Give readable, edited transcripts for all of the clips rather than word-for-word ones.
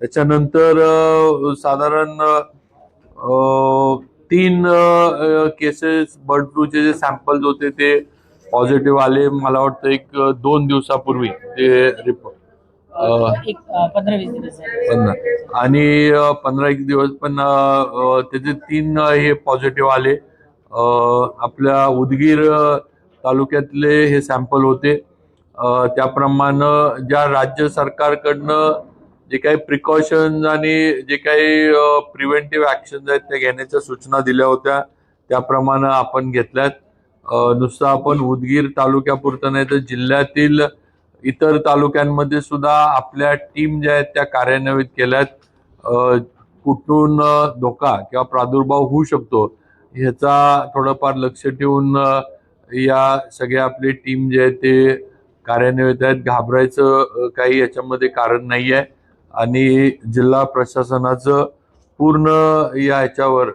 त्याच्यानंतर साधारण 3 cases bird फ्लूचे जे सॅम्पल्स होते ते पॉझिटिव्ह आले. मला वाटतं एक 2 दिवसापूर्वी ते रिपोर्ट 15-20 दिवस आणि 15-1 दिवस पण त्याचे 3 हे पॉझिटिव्ह आले. आपल्या उदगीर तालुक्यातले हे सॅम्पल होते. त्याप्रमाणे ज्या राज्य सरकारकडनं जे काही प्रिकॉशन्स आणि जे काही प्रिव्हेंटिव्ह ऍक्शन आहेत त्या घेण्याच्या सूचना दिल्या होत्या त्याप्रमाणे आपण घेतल्यात. नुसतं आपण उदगीर तालुक्यापुरतं नाही तर जिल्ह्यातील इतर तालुक्यांमध्ये सुद्धा आपल्या टीम ज्या आहेत त्या कार्यान्वित केल्यात. कुठून धोका किंवा प्रादुर्भाव होऊ शकतो ह्याचा थोडंफार लक्ष ठेवून या सगळ्या आपली टीम जे आहे ते कार्यान्वित आहेत. घाबरायचं काही याच्यामध्ये कारण नाही आहे आणि जिल्हा प्रशासनाचं पूर्ण या ह्याच्यावर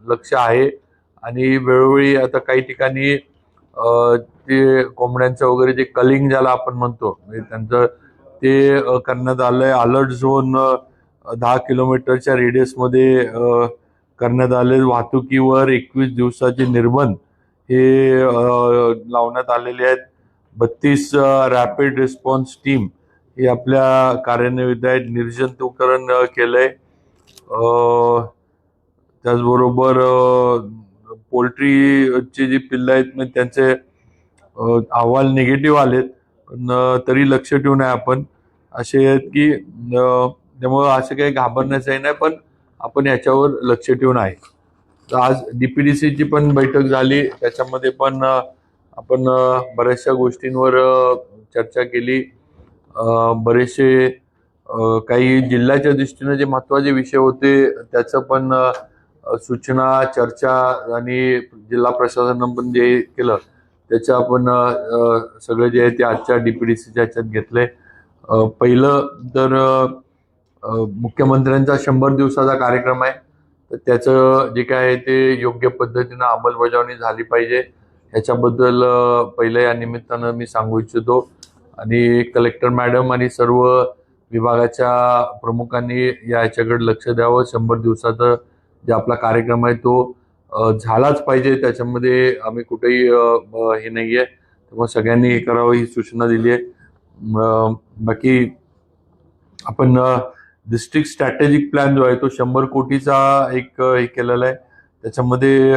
लक्ष आहे आणि वेळोवेळी आता काही ठिकाणी ते कोंबड्यांचं वगैरे जे कलिंग ज्याला आपण म्हणतो म्हणजे त्यांचं ते करण्यात आलंय. अलर्ट झोन 10 किलोमीटरच्या रेडियसमध्ये करण्यात आले. वाहतुकीवर 21 दिवसाचे निर्बंध हे लावण्यात आलेले आहेत. 32 रॅपिड रिस्पॉन्स टीम हे आपल्या कार्यान्वित आहेत. निर्जंतुकीकरण केलंय. त्याचबरोबर पोल्ट्रीचे जे पिल्लं आहेत म्हणजे त्यांचे अहवाल निगेटिव्ह आलेत पण तरी लक्ष ठेवून आहे आपण असे आहेत की त्यामुळं असं काही घाबरण्याचंही नाही पण आपण याच्यावर लक्ष ठेवून आहे. तर आज डीपीडीसीची पण बैठक झाली. त्याच्यामध्ये पण आपण बऱ्याचशा गोष्टींवर चर्चा केली. बरेचसे काही जिल्ह्याच्या दृष्टीने जे महत्त्वाचे विषय होते त्याचं पण सूचना चर्चा आणि जिल्हा प्रशासनानं पण जे केलं त्याचं आपण सगळं जे आहे ते आजच्या डीपीडीसीच्या ह्याच्यात घेतलंय. पहिलं तर मुख्यमंत्र्यांचा 100 दिवसाचा कार्यक्रम आहे तर त्याचं जे काय आहे ते योग्य पद्धतीनं अंमलबजावणी झाली पाहिजे ह्याच्याबद्दल पहिलं या निमित्तानं मी सांगू इच्छितो. आणि कलेक्टर मॅडम आणि सर्व विभागाच्या प्रमुखांनी या ह्याच्याकडे लक्ष द्यावं. 100 दिवसाचा जे आपला कार्यक्रम आहे तो झालाच पाहिजे. त्याच्यामध्ये आम्ही कुठेही हे नाही आहे त्यामुळे सगळ्यांनी हे करावं ही सूचना दिली आहे. बाकी आपण डिस्ट्रिक्ट स्ट्रॅटेजिक प्लॅन जो आहे तो 100 कोटीचा एक हे केलेला आहे. त्याच्यामध्ये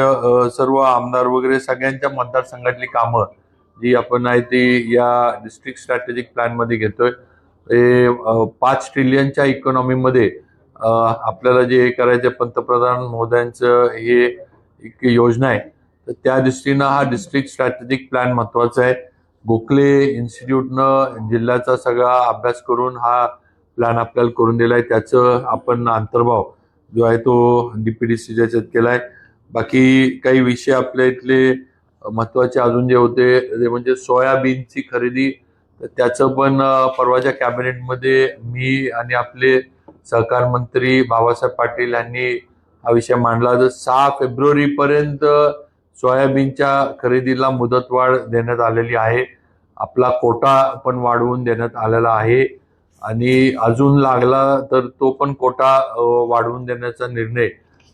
सर्व आमदार वगैरे सगळ्यांच्या मतदारसंघातली कामं जी आपण आहे ती या डिस्ट्रिक्ट स्ट्रॅटेजिक प्लॅनमध्ये घेतोय. 5 ट्रिलियनच्या इकॉनॉमीमध्ये आपल्याला जे करायचं पंतप्रधान महोदयांचं हे एक योजना आहे तर त्या दृष्टीनं हा डिस्ट्रिक्ट स्ट्रॅटेजिक प्लॅन महत्वाचा आहे. गोखले इन्स्टिट्यूटनं जिल्ह्याचा सगळा अभ्यास करून हा प्लॅन आपल्याला करून दिलाय. त्याचं आपण अंतर्भाव जो आहे तो डीपीडीसीच्या याच्यात केलाय. बाकी काही विषय आपल्या इथले महत्वाचे अजून जे होते ते म्हणजे सोयाबीनची खरेदी तर त्याचं पण परवाच्या कॅबिनेटमध्ये मी आणि आपले सहकार मंत्री बाबासाहेब पाटील यांनी हा विषय मांडला. तर 6 फेब्रुवारीपर्यंत सोयाबीनच्या खरेदीला मुदतवाढ देण्यात आलेली आहे. आपला कोटा पण वाढवून देण्यात आलेला आहे आणि अजून लागला तर तो पण कोटा वाढवून देण्याचा निर्णय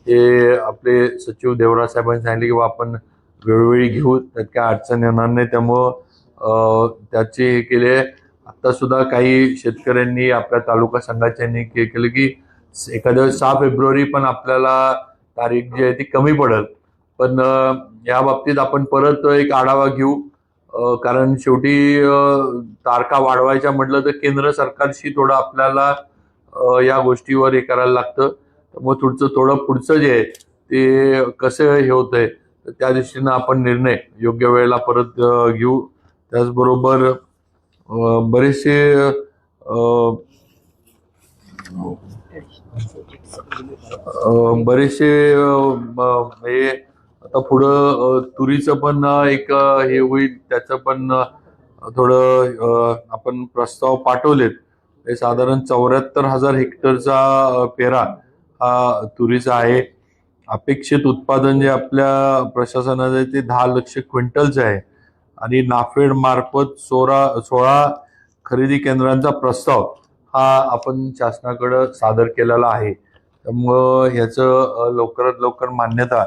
हे आपले सचिव देवराज साहेबांनी सांगितले की आपण वेळोवेळी घेऊ त्यात काय अडचण येणार नाही. त्यामुळं त्याचे हे केले. आता सुद्धा काही शेतकऱ्यांनी आपल्या तालुका संघाच्यांनी केलं की एखाद्या 6 फेब्रुवारी पण आपल्याला तारीख जी आहे ती कमी पडेल पण या बाबतीत आपण परत एक आढावा घेऊ. कारण शेवटी तारखा वाढवायच्या म्हटलं तर केंद्र सरकारशी थोडं आपल्याला या गोष्टीवर हे करायला लागतं. मग थोडं पुढचं जे आहे ते कसं हे होतंय तर त्या दृष्टीनं आपण निर्णय योग्य वेळेला परत घेऊ. त्याचबरोबर बरेचसे हे आता पुढं तुरीचं पण एक हे होईल त्याचं पण थोडं आपण प्रस्ताव पाठवलेत. हे साधारण 74,000 हेक्टरचा पेरा हा तुरीचा आहे. अपेक्षित उत्पादन जे आपल्या प्रशासनाचं आहे ते 10 लाख क्विंटलचं आहे आणि नाफेड मार्फत 16 खरेदी केंद्रांचा प्रस्ताव हा आपण शासनाकडे सादर केलेला आहे. त्यामुळं ह्याचं लवकरात लवकर मान्यता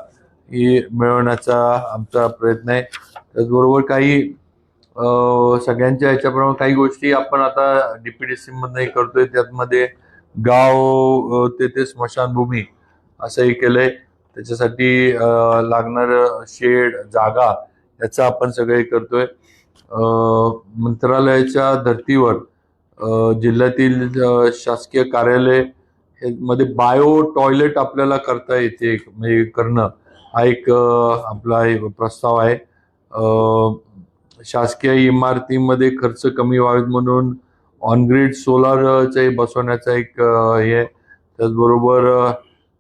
ही मिळवण्याचा आमचा प्रयत्न आहे. त्याचबरोबर काही सगळ्यांच्या ह्याच्याप्रमाणे काही गोष्टी आपण आता डीपीडीसी मध्ये करतोय. त्यामध्ये गाव ते स्मशानभूमी असंही केलंय. त्याच्यासाठी लागणार शेड जागा याचं आपण सगळे करतोय. मंत्रालयाच्या धर्तीवर जिल्ह्यातील शासकीय कार्यालय मध्ये बायो टॉयलेट आपल्याला करता येते, म्हणजे करणं हा एक आपला एक प्रस्ताव आहे. शासकीय इमारतीमध्ये खर्च कमी व्हावेत म्हणून ऑनग्रीड सोलारचे बसवण्याचा एक हे आहे. त्याचबरोबर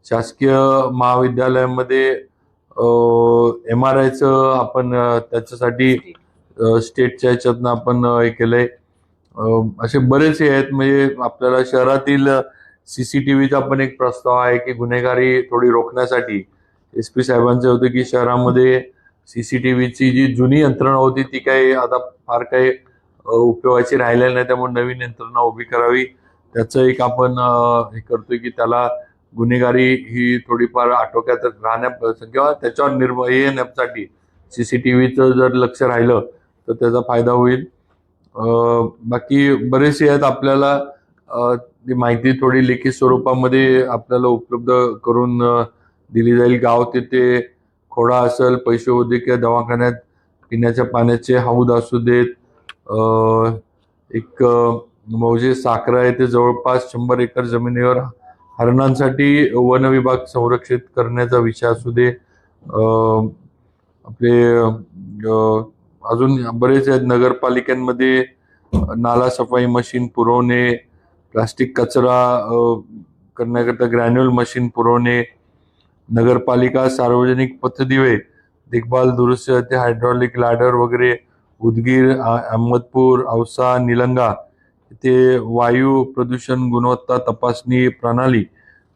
शासकीय महाविद्यालयामध्ये MRIचं आपण त्याच्यासाठी स्टेटच्या ह्याच्यातनं आपण हे केलंय. असे बरेचसे आहेत. म्हणजे आपल्याला शहरातील CCTVचा पण एक प्रस्ताव आहे की गुन्हेगारी थोडी रोखण्यासाठी SP साहेबांचे होते की शहरामध्ये CCTVची जी जुनी यंत्रणा होती ती काही आता फार काही उपयोगाची राहिलेली नाही. त्यामुळे नवीन यंत्रणा उभी करावी त्याचं एक आपण हे करतोय की त्याला गुन्हेगारी ही थोडीफार आटोक्यात राहण्या किंवा त्याच्यावर येण्यासाठी CCTVचं जर लक्ष राहिलं तर त्याचा फायदा होईल. बाकी बरेचसे आहेत. आपल्याला ती माहिती थोडी लेखी स्वरूपामध्ये आपल्याला उपलब्ध करून दिली जाईल. गाव तिथे खोडा असेल, पैसे वैद्यकीय दवाखान्यात पिण्याच्या पाण्याचे हौद असू देत, एक मौजे साखरा येथे जवळपास 100 एकर जमिनीवर हरणांसाठी वन विभाग संरक्षित करण्याचा विषय असू दे, आपले अजून बरेच आहेत. नगरपालिकांमध्ये नाला सफाई मशीन पुरवणे, प्लास्टिक कचरा करण्याकरता ग्रॅन्युअल मशीन पुरवणे, नगरपालिका सार्वजनिक पथदिवे देखभाल दुरुस्त ते हायड्रॉलिक लॅडर वगैरे, उदगीर, अहमदपूर, औसा, निलंगा इथे वायू प्रदूषण गुणवत्ता तपासणी प्रणाली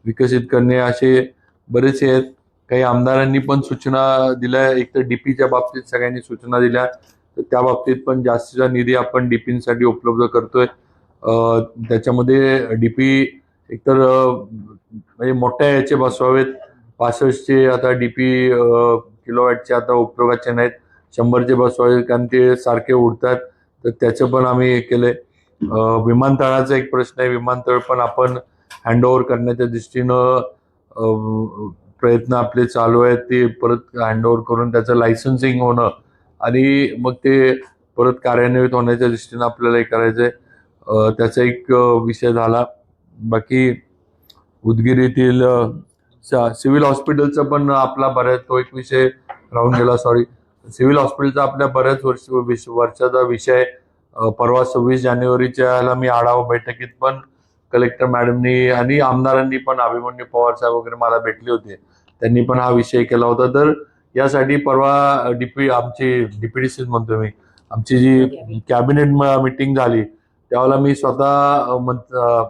विकसित करणे, असे बरेचसे आहेत. काही आमदारांनी पण सूचना दिल्या. एक तर डीपीच्या बाबतीत सगळ्यांनी सूचना दिल्या, तर त्या बाबतीत पण जास्तीचा निधी आपण डीपीसाठी उपलब्ध करतोय. त्याच्यामध्ये डीपी एकतर म्हणजे मोठ्या याचे बसवावेत. 65चे आता डीपी किलोवॅटचे आता उपयोगाचे नाहीत, 100चे बसवावेत कारण ते सारखे उडतात. तर त्याचं पण आम्ही हे केलंय. विमानतळाचा एक प्रश्न आहे. विमानतळ पण आपण हँडओव्हर करण्याच्या दृष्टीनं प्रयत्न आपले चालू आहेत. ते परत हँडओव्हर करून त्याचं लायसन्सिंग होणं आणि मग ते परत कार्यान्वित होण्याच्या दृष्टीनं आपल्याला हे करायचंय. त्याचा एक विषय झाला. बाकी उदगीर येथील सिव्हिल हॉस्पिटलचा पण आपला बऱ्याच तो एक विषय राहून गेला. सॉरी, सिव्हिल हॉस्पिटलचा आपल्या बऱ्याच वर्षाचा विषय. परवा 26 जानेवारीच्या ह्याला मी आढावा बैठकीत पण कलेक्टर मॅडमनी आणि आमदारांनी पण अभिमन्यू पवार साहेब वगैरे मला भेटले होते. त्यांनी पण हा विषय केला होता. तर यासाठी परवा आमची डीपीडीसी म्हणतो मी, आमची जी कॅबिनेट मीटिंग झाली त्यावेळेला मी स्वतः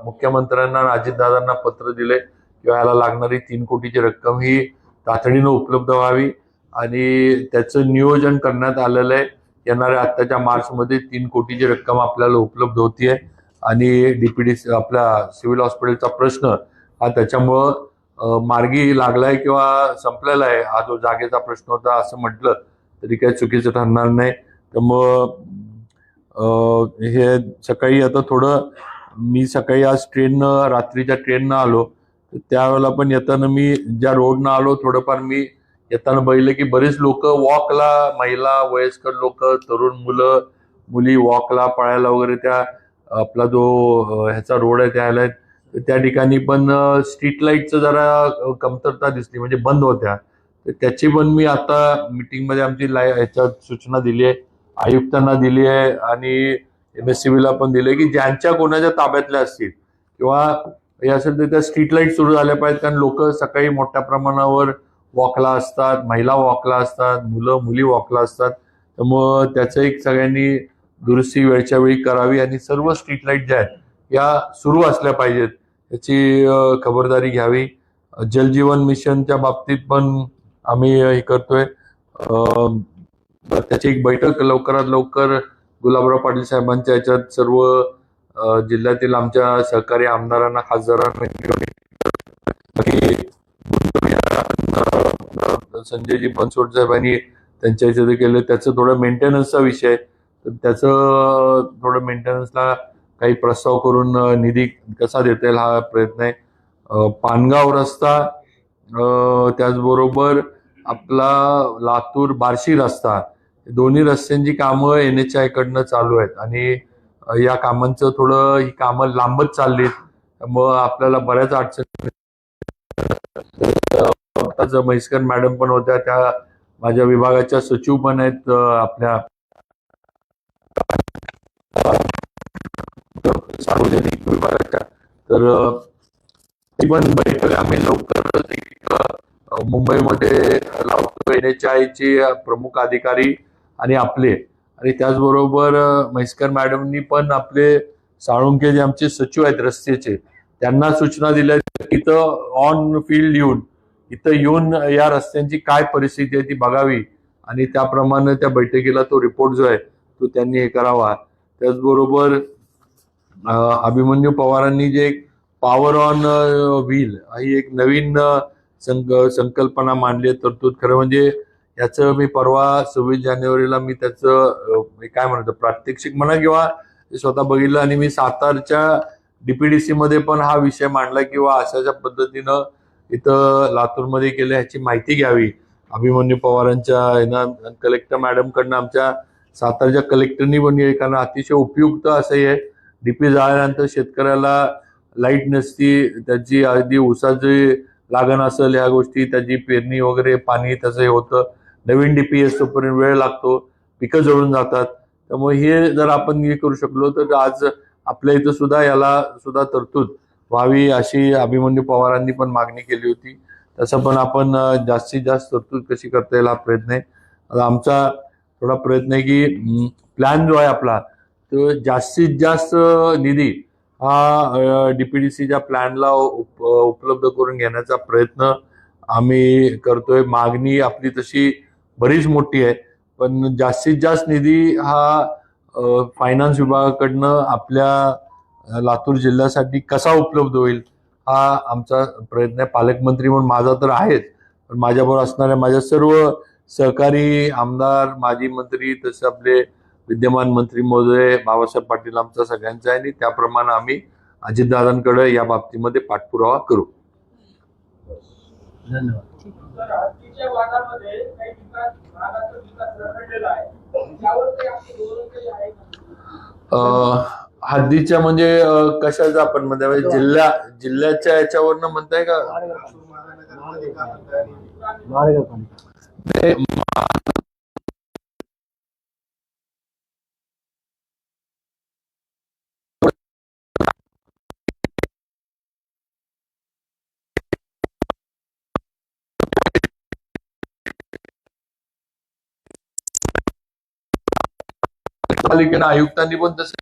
मुख्यमंत्र्यांना अजितदादांना पत्र दिले किंवा ह्याला लागणारी 3 कोटीची रक्कम ही तातडीनं उपलब्ध व्हावी आणि त्याचं नियोजन करण्यात आलेलं आहे. येणाऱ्या आत्ताच्या मार्चमध्ये 3 कोटीची रक्कम आपल्याला उपलब्ध होतीये आणि डीपीडीसी आपल्या सिव्हिल हॉस्पिटलचा प्रश्न हा त्याच्यामुळं मार्गी लागलाय किंवा संपलेला आहे. हा जो जागेचा प्रश्न होता असं म्हटलं तरी काही चुकीचं ठरणार नाही. त्यामुळं हे सकाळी आता थोडं मी सकाळी आज रात्रीच्या ट्रेननं आलो, तर त्यावेळेला पण येताना मी ज्या रोडनं आलो थोडंफार मी येताना बघितलं की बरेच लोक वॉकला, महिला, वयस्कर लोक, तरुण मुलं मुली वॉकला पळायला वगैरे त्या आपला जो ह्याचा रोड आहे त्याला त्या ठिकाणी पण स्ट्रीट लाईटचं जरा कमतरता दिसली, म्हणजे बंद होत्या. तर त्याची पण मी आता मीटिंगमध्ये आमची ह्याच्यात सूचना दिली आहे, आयुक्तांना दिली आहे आणि MSCBला पण दिले की ज्यांच्या कोणाच्या ताब्यातल्या असतील किंवा हे असेल तर त्या स्ट्रीट लाईट सुरू झाल्या पाहिजेत. कारण लोक सकाळी मोठ्या प्रमाणावर वॉकला असतात, महिला वॉकला असतात, मुलं मुली वॉकला असतात. त्यामुळं त्याचं एक सगळ्यांनी दुरुस्ती वेळच्या वेळी करावी आणि सर्व स्ट्रीट लाईट ज्या आहेत या सुरू असल्या पाहिजेत याची खबरदारी घ्यावी. जलजीवन मिशनच्या बाबतीत पण आम्ही हे करतोय. त्याची एक बैठक लवकरात लवकर गुलाबराव पाटील साहेबांच्या याच्यात सर्व जिल्ह्यातील आमच्या सहकारी आमदारांना, खासदारांना घेऊन संजयजी बनसोड साहेबांनी त्यांच्या इथे केलं. त्याचं थोडं मेंटेनन्सचा विषय, तर त्याचं थोडं मेंटेनन्सला काही प्रस्ताव करून निधी कसा देता येईल हा प्रयत्न आहे. पानगाव रस्ता, त्याचबरोबर आपला लातूर बार्शी रस्ता, दोन्ही रस्त्यांची कामं NHAI कडनं चालू आहेत आणि या कामांचं थोडं ही कामं लांबत चाललीत, त्यामुळं आपल्याला बऱ्याच अडचणी. म्हैसकर मॅडम पण होत्या, त्या माझ्या विभागाच्या सचिव पण आहेत आपल्या सार्वजनिक विभागाच्या. तर ती पण बैठक आम्ही लवकरच मुंबईमध्ये लावतो. NHAI चे प्रमुख अधिकारी आणि आपले, आणि त्याचबरोबर म्हैसकर मॅडमनी पण आपले साळुंके जे आमचे सचिव आहेत रस्त्याचे, त्यांना सूचना दिल्या की इथं ऑन फील्ड येऊन या रस्त्यांची काय परिस्थिती आहे ती बघावी आणि त्याप्रमाणे त्या बैठकीला तो रिपोर्ट जो आहे तो त्यांनी हे करावा. त्याचबरोबर अभिमन्यू पवारांनी जे पॉवर ऑन व्हील ही एक नवीन संकल्पना मांडली, तरतूद. खरं म्हणजे याचं मी परवा 26 जानेवारीला मी त्याचं काय म्हणतो प्रात्यक्षिक म्हणा किंवा स्वतः बघितलं, आणि मी सातारच्या DPDC मध्ये पण हा विषय मांडला किंवा अशाच्या पद्धतीनं इथं लातूरमध्ये केलं, ह्याची माहिती घ्यावी अभिमन्यू पवारांच्या कलेक्टर मॅडम कडनं. आमच्या सातारच्या कलेक्टरनी पण कारण अतिशय उपयुक्त असं हे DP जाळल्यानंतर शेतकऱ्याला लाईट नसती, त्याची अगदी ऊसाची लागण असेल, ह्या गोष्टी, त्याची पेरणी वगैरे, पाणी त्याचं हे होतं. नवीन DP तोपर्यंत वेळ लागतो, पिकं जळून जातात. त्यामुळे हे जर आपण हे करू शकलो तर आज आपल्या इथं सुद्धा याला सुद्धा तरतूद व्हावी अशी अभिमन्यू पवारांनी पण मागणी केली होती. तसं पण आपण जास्तीत जास्त तरतूद कशी करता येईल हा प्रयत्न आहे. आता आमचा थोडा प्रयत्न आहे की प्लॅन जो आहे आपला तो जास्तीत जास्त निधी हा DPDCच्या प्लॅनला उपलब्ध करून घेण्याचा प्रयत्न आम्ही करतोय. मागणी आपली तशी बरीच मोठी आहे, पण जास्तीत जास्त निधी हा फायनान्स विभागाकडनं आपल्या लातूर जिल्ह्यासाठी कसा उपलब्ध होईल हा आमचा प्रयत्न आहे. पालकमंत्री म्हणून माझा तर आहेच, पण माझ्याबरोबर असणाऱ्या माझ्या सर्व सहकारी आमदार, माजी मंत्री, तसे आपले विद्यमान मंत्री महोदय बाबासाहेब पाटील आमचा सगळ्यांचा आहे, आणि त्याप्रमाणे आम्ही अजितदादांकडे या बाबतीमध्ये पाठपुरावा करू. धन्यवाद. हद्दीच्या म्हणजे कशाचं आपण म्हणजे जिल्ह्याच्या याच्यावरनं म्हणताय का? पालिकेनं आयुक्तांनी पण तसं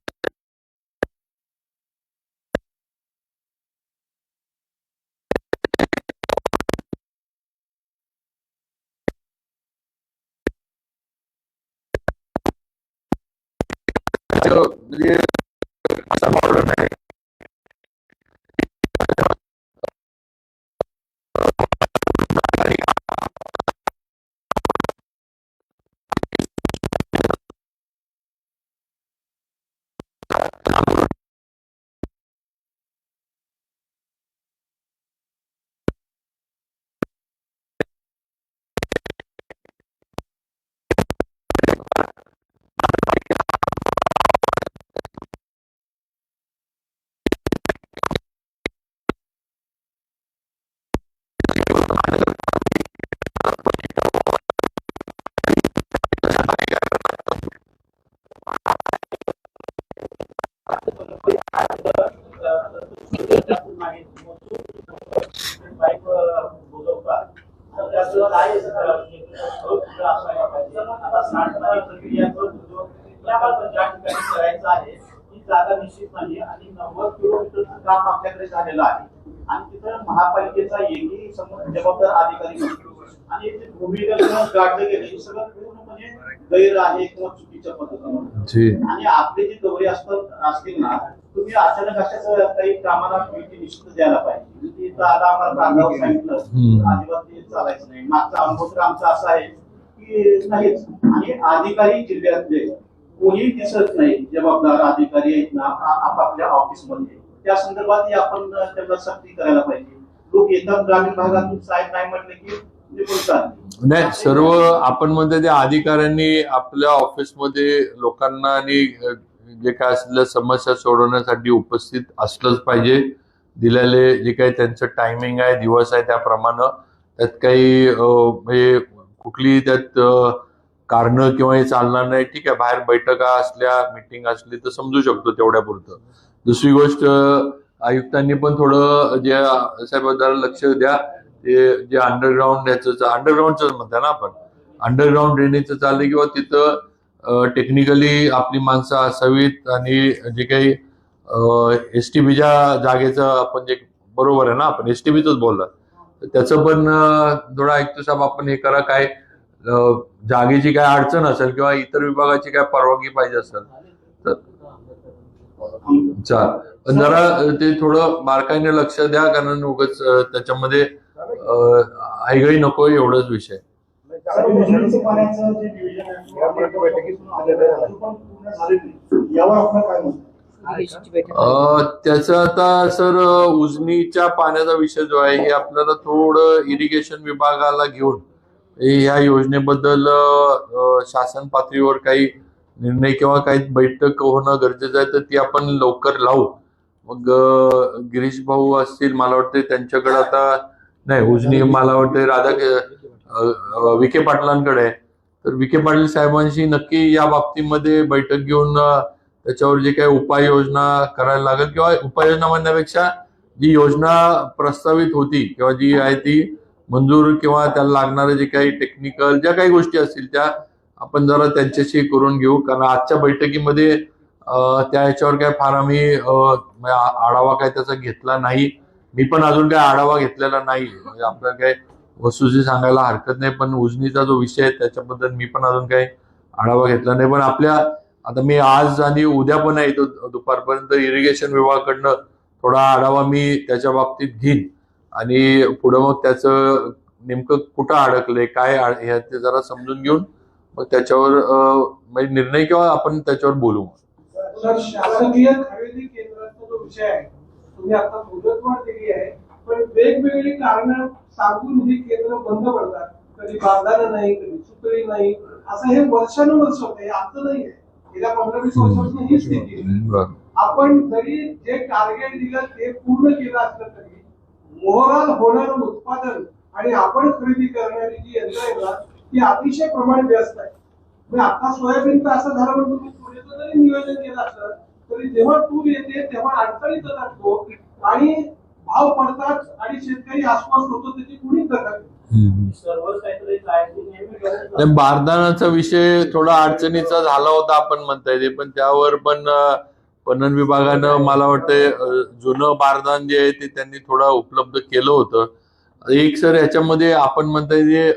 म्हणजे असा प्रॉब्लेम आहे. जागा निश्चित नाही आणि 90 किलोमीटरचं काम आपल्याकडे झालेलं आहे आणि तिथं महापालिकेचा एकही जबाबदार अधिकारी नसतो आणि भूमिगत गाठलं गेलं हे सगळं पूर्णपणे गैर आहे किंवा चुकीच्या पद्धतीने. आणि आपले जे दौरे असतील ना तुम्ही अचानक अशाच काही कामाला भेटी निश्चित द्यायला पाहिजे. ते आता आम्हाला कागदावर सांगितलं अजिबात ते चालायचं नाही. मागचा अनुभव तर आमचा असा आहे की नाहीच. आणि अधिकारी जिल्ह्यातले कोणी दिसत नाही, जबाबदार अधिकारी आहेत ना आपापल्या ऑफिसमध्ये, त्या संदर्भात आपण त्यांना सक्ती करायला पाहिजे. लोक येतात ग्रामीण भागातून, साहेब नाही म्हटलं की निघून चालले. नाही, सर्व आपण म्हणतो त्या अधिकाऱ्यांनी आपल्या ऑफिसमध्ये लोकांना आणि जे काय असलेल्या समस्या सोडवण्यासाठी उपस्थित असलंच पाहिजे. दिलेले जे काही त्यांचं टायमिंग आहे, दिवस आहे, त्याप्रमाणे त्यात काही म्हणजे कुठली त्यात कारणं किंवा हे चालणार नाही. ठीक आहे, बाहेर बैठका असल्या, मिटिंग असली तर समजू शकतो तेवढ्यापुरतं. दुसरी गोष्ट, आयुक्तांनी पण थोडं जे साहेब जरा लक्ष द्या. ते जे अंडरग्राऊंडच म्हणता ना आपण, अंडरग्राऊंड ड्रेनेजचं चाललंय किंवा तिथं टेक्निकली आपली माणसं असावीत. आणि जे काही एसटीबीच्या जागेचं आपण जे बरोबर आहे ना, आपण एसटीबीच बोलला, त्याचं पण थोडं आयुक्त साहेब आपण हे करा. काय जागेची काय अडचण असेल किंवा इतर विभागाची काय परवानगी पाहिजे असेल तर पण जरा ते थोडं बारकाईने लक्ष द्या, कारण उगाच त्याच्यामध्ये ऐगळी नको एवढंच विषय. पाण्याचं जे नियोजन यावर आपलं काय म्हणणं? त्याचं आता सर, उजनीच्या पाण्याचा विषय जो आहे हे आपल्याला थोडं इरिगेशन विभागाला घेऊन ह्या योजनेबद्दल शासन पातळीवर काही निर्णय किंवा काही बैठक होणं गरजेचं आहे. तर ती आपण लवकर लावू. मग गिरीश भाऊ असतील, मला वाटतं त्यांच्याकडे आता नाही, उजनी मला वाटतं विखे पाटलांकडे आहे. तर विखे पाटील साहेबांशी नक्की या बाबतीमध्ये बैठक घेऊन त्याच्यावर जे काही उपाययोजना करायला लागेल, किंवा उपाययोजना म्हणण्यापेक्षा जी योजना प्रस्तावित होती किंवा जी आहे ती मंजूर, किंवा त्याला लागणारे जे काही टेक्निकल ज्या काही गोष्टी असतील त्या आपण जरा त्यांच्याशी करून घेऊ. कारण आजच्या बैठकीमध्ये त्या ह्याच्यावर काय फार आम्ही आढावा काय त्याचा घेतला नाही. मी पण अजून काय आढावा घेतलेला नाही. म्हणजे आपल्याला काय वस्तुस्थिती सांगायला हरकत नाही, पण उजनीचा जो विषय आहे त्याच्याबद्दल मी पण अजून काही आढावा घेतला नाही. पण आता मी आज आणि उद्या पण आहे दुपारपर्यंत इरिगेशन विभागाकडनं थोडा आढावा मी त्याच्या बाबतीत घेईन. आणि पुढे मग त्याचं नेमकं कुठं अडकलंय, काय हे ते जरा समजून घेऊन मग त्याच्यावर म्हणजे निर्णय किंवा आपण त्याच्यावर बोलू. सर, शासकीय खरेदी केंद्राचा जो विषय आहे, तुम्ही आता मुदतवाढ दिली आहे, पण वेगवेगळी कारण सांगून ही केंद्र बंद पडतात. कधी बांधायला नाही, कधी सुतळी नाही, असं हे वर्षानुवर्ष होते. असं नाहीये, गेल्या 15-20 वर्षापासून ही स्थिती आहे. आपण जरी जे टार्गेट दिलं ते पूर्ण केलं असलं तरी ओव्हरऑल होणारं उत्पादन आणि आपण खरेदी करणारी जी यंत्र आहे ना, ती अतिशय प्रमाणात व्यस्त आहे. म्हणजे आता सोयाबीनचं असं झालं म्हणून तुम्ही पुढेचं जरी नियोजन केलं असलं तरी जेव्हा तूर येते तेव्हा अडचणीत जातो आणि भाव पडतात आणि शेतकरी आश्वास होतो, त्याची कुणीच दखल नाही. बारदानाचा विषय थोडा अडचणीचा झाला होता आपण म्हणता येते, पण त्यावर पण पणन विभागानं मला वाटतं जुनं बारदान जे आहे ते त्यांनी थोडं उपलब्ध केलं होतं. एक सर याच्यामध्ये आपण म्हणता येते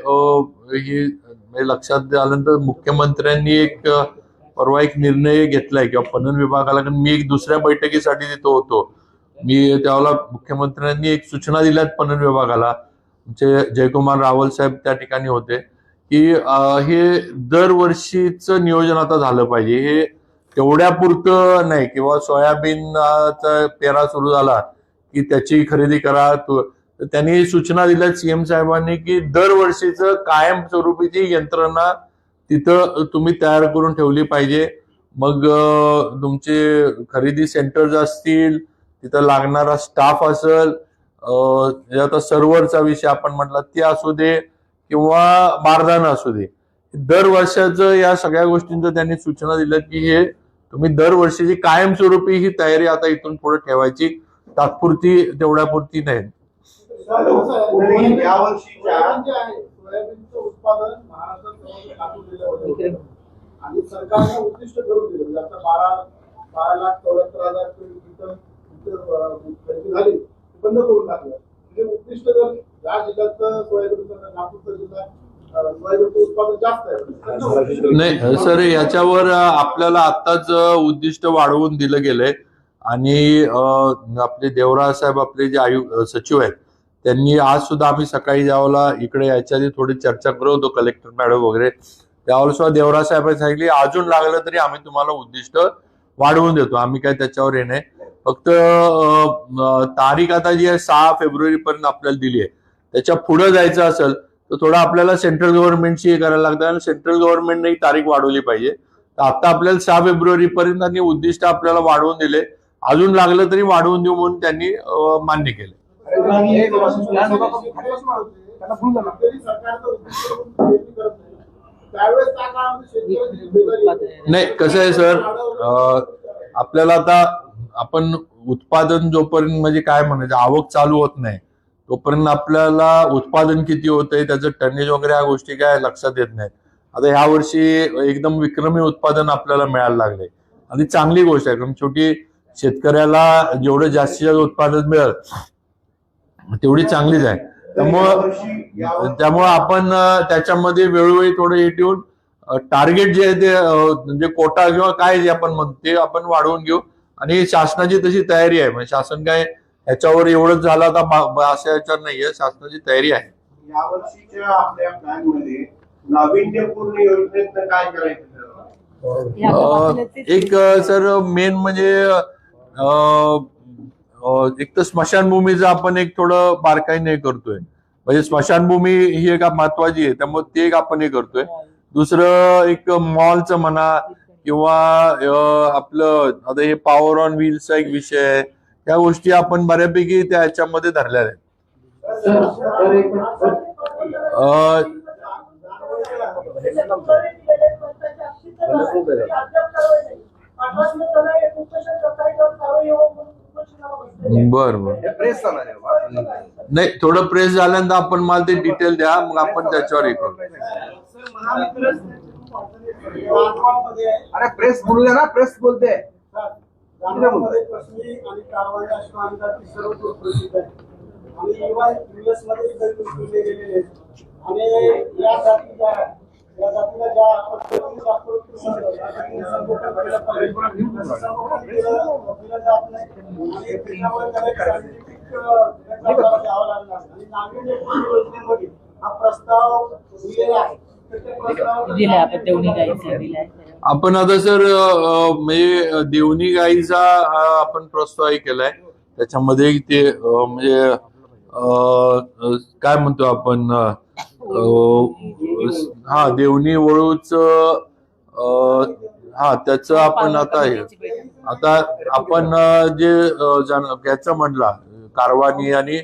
हे लक्षात आल्यानंतर मुख्यमंत्र्यांनी एक परवा एक निर्णय घेतलाय किंवा पणन विभागाला, मी एक दुसऱ्या बैठकीसाठी तिथं होतो. मी त्यावेळेला मुख्यमंत्र्यांनी एक सूचना दिल्यात पणन विभागाला, जयकुमार रावल साहेब त्या ठिकाणी होते, की हे दरवर्षीचं नियोजन आता झालं पाहिजे. हे तेवढ्यापुरतं नाही, किंवा सोयाबीनचा पेरा सुरू झाला की त्याची खरेदी करा. त्यांनी सूचना दिल्या सीएम साहेबांनी की दरवर्षीचं कायमस्वरूपीची यंत्रणा तिथं तुम्ही तयार करून ठेवली पाहिजे. मग तुमचे खरेदी सेंटर्स असतील, तिथं लागणारा स्टाफ असेल, आता सर्व्हरचा विषय आपण म्हटला ते असू दे किंवा बारदाना असू दे, दरवर्षाचं या सगळ्या गोष्टींचं त्यांनी सूचना दिल्यात की हे तुम्ही दरवर्षीची कायमस्वरूपी ही तयारी आता इथून पुढे ठेवायची, तात्पुरती तेवढ्यापुरती नाही. या वर्षीच्या सोयाबीनचं उत्पादन महाराष्ट्रात लागू केलं होतं आणि सरकारने उद्दिष्ट करून दिलं. आता 12,74,000 खरेदी झाली, बंद करून टाकलं. म्हणजे उद्दिष्ट जर या जिल्ह्यात सोयाबीनचं, नागपूरचा जिल्हा सोयाबीनचं उत्पादन जास्त आहे. नाही सर, याच्यावर आपल्याला आताच उद्दिष्ट वाढवून दिलं गेलंय. आणि आपले देवराज साहेब आपले जे सचिव आहेत त्यांनी आज सुद्धा आम्ही सकाळी ज्यावेळेला इकडे याच्या आधी थोडी चर्चा करत होतो कलेक्टर मॅडम वगैरे, त्यावेळेला सुद्धा देवराज साहेबांनी सांगितले अजून लागलं तरी आम्ही तुम्हाला उद्दिष्ट वाढवून देतो, आम्ही काय त्याच्यावर हे नाही. फक्त तारीख आता जी आहे 6 फेब्रुवारी पर्यंत आपल्याला दिली आहे, त्याच्या पुढे जायचं असेल तर थोडं आपल्याला सेंट्रल गव्हर्नमेंटची हे करायला लागतं आणि सेंट्रल गव्हर्नमेंटने तारीख वाढवली पाहिजे. तर आता आपल्याला 6 फेब्रुवारी पर्यंत आणि उद्दिष्ट आपल्याला वाढवून दिले, अजून लागलं तरी वाढवून देऊ म्हणून त्यांनी मान्य केलं. नाही कसं आहे सर, आपल्याला आता आपण उत्पादन जोपर्यंत म्हणजे काय म्हणायचं आवक चालू होत नाही तोपर्यंत आपल्याला उत्पादन किती होतंय त्याचं टनेज वगैरे ह्या गोष्टी काय लक्षात येत नाहीत. आता ह्या वर्षी एकदम विक्रमी उत्पादन आपल्याला मिळायला लागले आणि चांगली गोष्ट आहे, कारण शेवटी शेतकऱ्याला जेवढं जास्तीत जास्त उत्पादन मिळेल तेवढी चांगलीच आहे. त्यामुळं आपण त्याच्यामध्ये वेळोवेळी थोडं हे ठेवून टार्गेट जे आहे ते म्हणजे कोटा किंवा काय जे आपण म्हणतो ते आपण वाढवून घेऊ आणि शासनाची तशी तयारी आहे. म्हणजे शासन काय ह्याच्यावर एवढंच झालं आता असं याच्यावर नाहीये, शासनाची तयारी आहे. यावर्षीच्या आपल्या प्लॅन मध्ये नाविन्यपूर्ण योजनेत काय करायचं? एक सर मेन म्हणजे एक तर स्मशानभूमीचं आपण एक थोडं बारकाईने करतोय, म्हणजे स्मशानभूमी ही एक महत्वाची आहे त्यामुळे ते एक आपण हे करतोय. दुसरं एक मॉलचं म्हणा किंवा आपलं आता हे पॉवर ऑन व्हील्सचा एक विषय आहे, त्या गोष्टी आपण बऱ्यापैकी त्या ह्याच्यामध्ये धरल्या आहेत. बर नाही थोडं प्रेस झाल्यानंतर आपण मला ते डिटेल द्या, मग आपण त्याच्यावर हे करू. अरे प्रेस बोलू द्या ना, प्रेस बोलते. आपण आता सर म्हणजे देवणी गाईचा आपण प्रस्ताव केलाय, त्याच्यामध्ये ते म्हणजे काय म्हणतो आपण हा देवणी वळूच हा त्याचं आपण आता आपण जे याचं म्हणला कारवानी आणि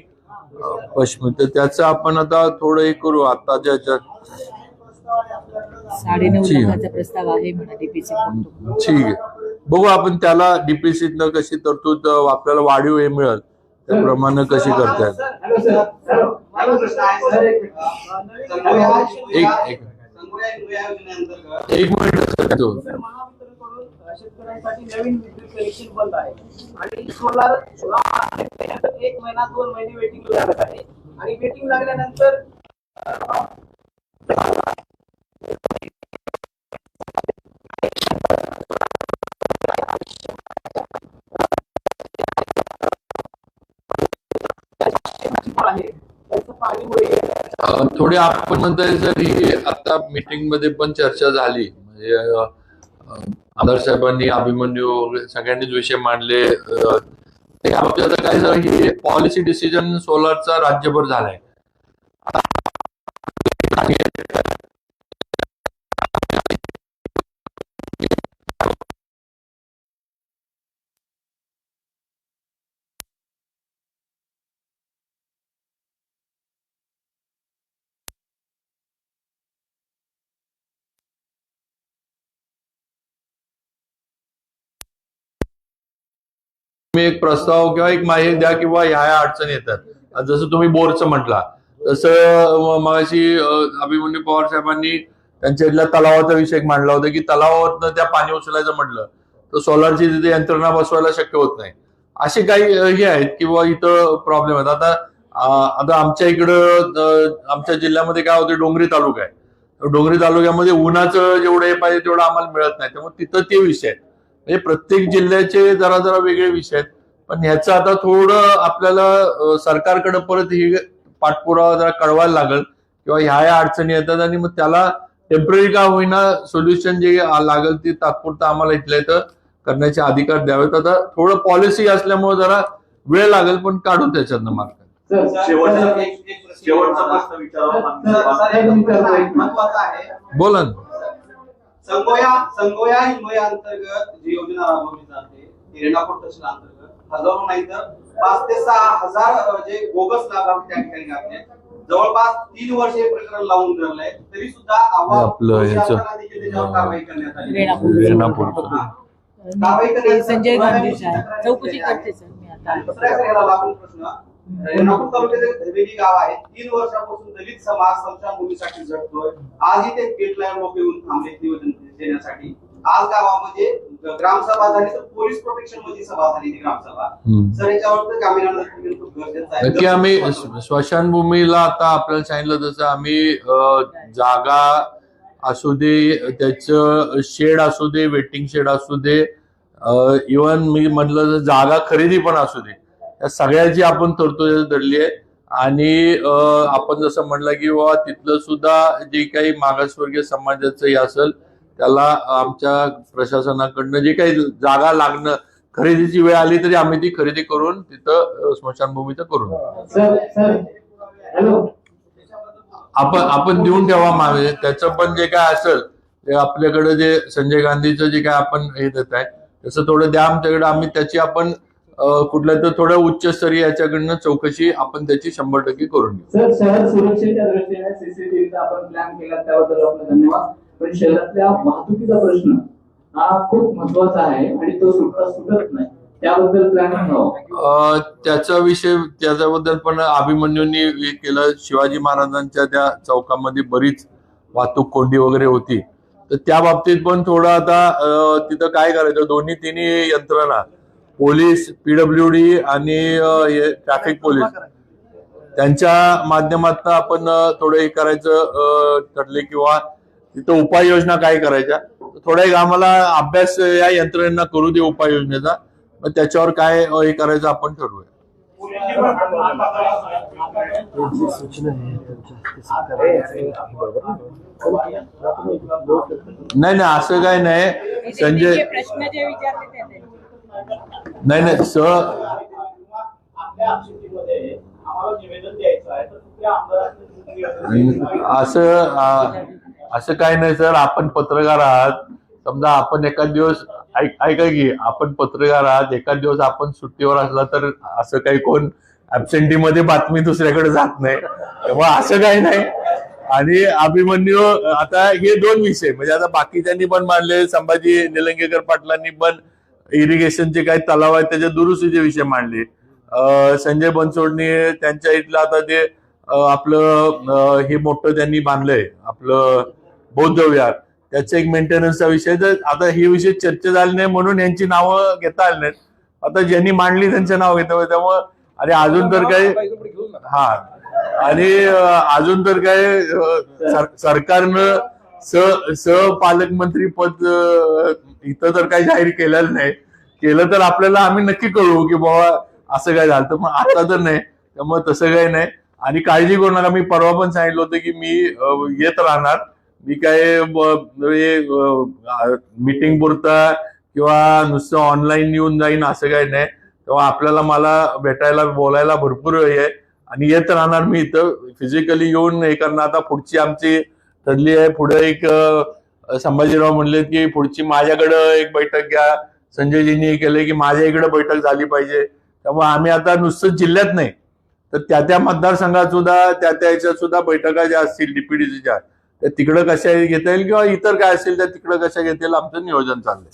पश्चिम तर त्याचं आपण आता थोडं हे करू. आता ज्याच्यात 9.5 लाखाचा प्रस्ताव आहे म्हणा डीपीसी. ठीक आहे, बघू आपण त्याला डीपीसीतनं कशी तरतूद आपल्याला वाढीव हे मिळेल त्याप्रमाणे कशी करता एक मिनिट. शेतकऱ्यांसाठी नवीन विद्युत कनेक्शन बंद आहे आणि सोलार 1 महिना 2 महिने वेटिंग लागत आहे आणि वेटिंग लागल्यानंतर थोडी आपण म्हणताय सर ही आता मीटिंग मध्ये पण चर्चा झाली, म्हणजे आदर्श साहेबांनी अभिमन्यू वगैरे सगळ्यांनीच विषय मांडले. आता काय झालं की पॉलिसी डिसिजन सोलारचा राज्यभर झालाय. एक प्रस्ताव किंवा एक माहिती द्या किंवा ह्या अडचणी येतात. जसं तुम्ही बोरचं म्हटला तसं मगाशी अभिमन्यू पवार साहेबांनी त्यांच्या इथल्या तलावाचा विषय मांडला होता की तलावावरनं त्या पाणी उचलायचं म्हटलं तर सोलारची तिथे यंत्रणा बसवायला शक्य होत नाही. असे काही हे आहेत किंवा इथं प्रॉब्लेम आहेत. आता आमच्या इकडं आमच्या जिल्ह्यामध्ये काय होतं, डोंगरी तालुका आहे. डोंगरी तालुक्यामध्ये उन्हाचं जेवढं हे पाहिजे तेवढं आम्हाला मिळत नाही, त्यामुळे तिथं ते विषय आहेत. म्हणजे प्रत्येक जिल्ह्याचे जरा जरा वेगळे विषय आहेत. पण ह्याचं आता थोडं आपल्याला सरकारकडे परत ही पाठपुरावा जरा कळवायला लागेल किंवा ह्या अडचणी येतात आणि मग त्याला टेम्पररी का होईना सोल्युशन जे लागेल ते तात्पुरतं आम्हाला इथल्या इथं करण्याचे अधिकार द्यावेत. आता थोडं पॉलिसी असल्यामुळे जरा वेळ लागेल पण काढू त्याच्यातनं मार्ग. शेवटचा प्रश्न विचारावा महत्वाचा आहे. बोला ना. संगोया हिमया अंतर्गत जी योजना राबवली जाते ती रेणापूर तहसील अंतर्गत हजारो नाही तर 5 ते 6 हजार जे बोगस लाभार्थी त्या ठिकाणी घातले. जवळपास 3 वर्ष हे प्रकरण लावून धरलंय तरी सुद्धा आपलं ह्याचं त्याच्यावर कारवाई करण्यात आली. रेणापूर कारवाई करण्यात संजय गांधीच्या चौकशी करते सर मी आता. दुसऱ्या याला लागून प्रश्न रेणापूर तालुक्याचे धवेली गाव आहे. 3 वर्षापासून दलित समाज स्मशानभूमीसाठी झटतोय. आजही ते गेटलाईन लोक येऊन थांबले निवेदन देण्यासाठी. आज गावामध्ये ग्रामसभा झाली तर पोलीस प्रोटेक्शन मध्ये सभा झाली ती ग्रामसभा. तर याच्यावर तर ग्रामीण गरजेचं आहे. नक्की आम्ही स्मशानभूमीला आता आपल्याला सांगितलं तसं आम्ही जागा असू दे, त्याचं शेड असू दे, वेटिंग शेड असू दे, इव्हन मी म्हटलं तर जागा खरेदी पण असू दे, या सगळ्याची आपण तरतूद धरली आहे. आणि आपण जसं म्हटलं की बाबा तिथलं सुद्धा जे काही मागासवर्गीय समाजाचं हे असेल त्याला आमच्या प्रशासनाकडनं जे काही जागा लागणं खरेदीची वेळ आली तरी आम्ही ती खरेदी करून तिथं स्मशानभूमीचं करून आपण देऊन ठेवा मागे. त्याचं पण जे काय असेल ते आपल्याकडे जे संजय गांधीचं जे काय आपण हे देत आहे तसं थोडं द्या आमच्याकडे. आम्ही त्याची आपण कुठल्या तर थोड्या उच्चस्तरीय याच्याकडनं चौकशी आपण त्याची 100% करून घेऊ. सर, शहर सुरक्षेच्या दृष्टीने सीसीटीव्हीचा आपण प्लॅन केला त्याबद्दल आपलं धन्यवाद. पण शहरातल्या वाहतुकीचा प्रश्न हा खूप महत्वाचा आहे आणि तो सुटत नाही. त्याबद्दल प्लॅनिंग व्हावं. त्याच्याबद्दल पण अभिमन्यूंनी हे केलं. शिवाजी महाराजांच्या त्या चौकामध्ये बरीच वाहतूक कोंडी वगैरे होती तर त्या बाबतीत पण थोडं आता तिथं काय करायचं, दोन्ही तिन्ही यंत्रणा पोलीस, PWD आणि ट्रॅफिक पोलीस त्यांच्या माध्यमातून आपण थोडं हे करायचं ठरले किंवा तिथं उपाययोजना काय करायच्या. थोडा एक आम्हाला अभ्यास या यंत्रणेना करू दे उपाययोजनेचा, मग त्याच्यावर काय हे करायचं आपण ठरवूया. नाही असं काय नाही संजय. प्रश्न जे विचारले ते नाही असं काय नाही सर. आपण पत्रकार आहात, समजा आपण एखाद दिवस ऐका की आपण पत्रकार आहात, एखाद दिवस आपण सुट्टीवर असला तर असं काही कोण ऍबसेंटी मध्ये बातमी दुसऱ्याकडे जात नाही, तेव्हा असं काही नाही. आणि अभिमन्यू आता हे 2 विषय म्हणजे आता बाकीच्यांनी पण मांडले, संभाजी निलंगेकर पाटलांनी पण इरिगेशनचे काही तलाव आहेत त्याच्या दुरुस्तीचे विषय मांडले. संजय बनसोडनी त्यांच्या इथलं आता ते आपलं हे मोठं त्यांनी बांधलंय आपलं बौद्ध विहार, त्याचा एक मेंटेनन्सचा विषय. तर आता हे विषय चर्चा झाले नाही म्हणून यांची नावं घेता आली नाहीत. आता ज्यांनी मांडली त्यांचं नाव घेता त्यामुळं. आणि अजून तर काही अजून तर काय सरकारनं सहपालकमंत्री पद इथं तर काही जाहीर केलेलं नाही. केलं तर आपल्याला आम्ही नक्की कळू की बाबा असं काय झालं, तर मग आता तर नाही. त्यामुळे तसं काही नाही आणि काळजी करू नका. मी परवा पण सांगितलं होतं की मी येत राहणार. मी काय मीटिंग पुरता किंवा नुसतं ऑनलाईन येऊन जाईन असं काही नाही. तेव्हा आपल्याला मला भेटायला बोलायला भरपूर वेळ आहे आणि येत राहणार. मी इथं फिजिकली येऊन हे करणार. आता पुढची आमची ठरली आहे. पुढे एक संभाजीराव म्हणले की पुढची माझ्याकडं एक बैठक घ्या. संजयजींनी केले की माझ्या इकडे बैठक झाली पाहिजे. त्यामुळे आम्ही आता नुसतं जिल्ह्यात नाही तर त्या मतदारसंघात सुद्धा त्या ह्याच्यात सुद्धा बैठका ज्या असतील DPDCच्या त्या तिकडं कशा घेता येईल किंवा इतर काय असेल त्या तिकडं कशा घेता येईल आमचं नियोजन चाललंय.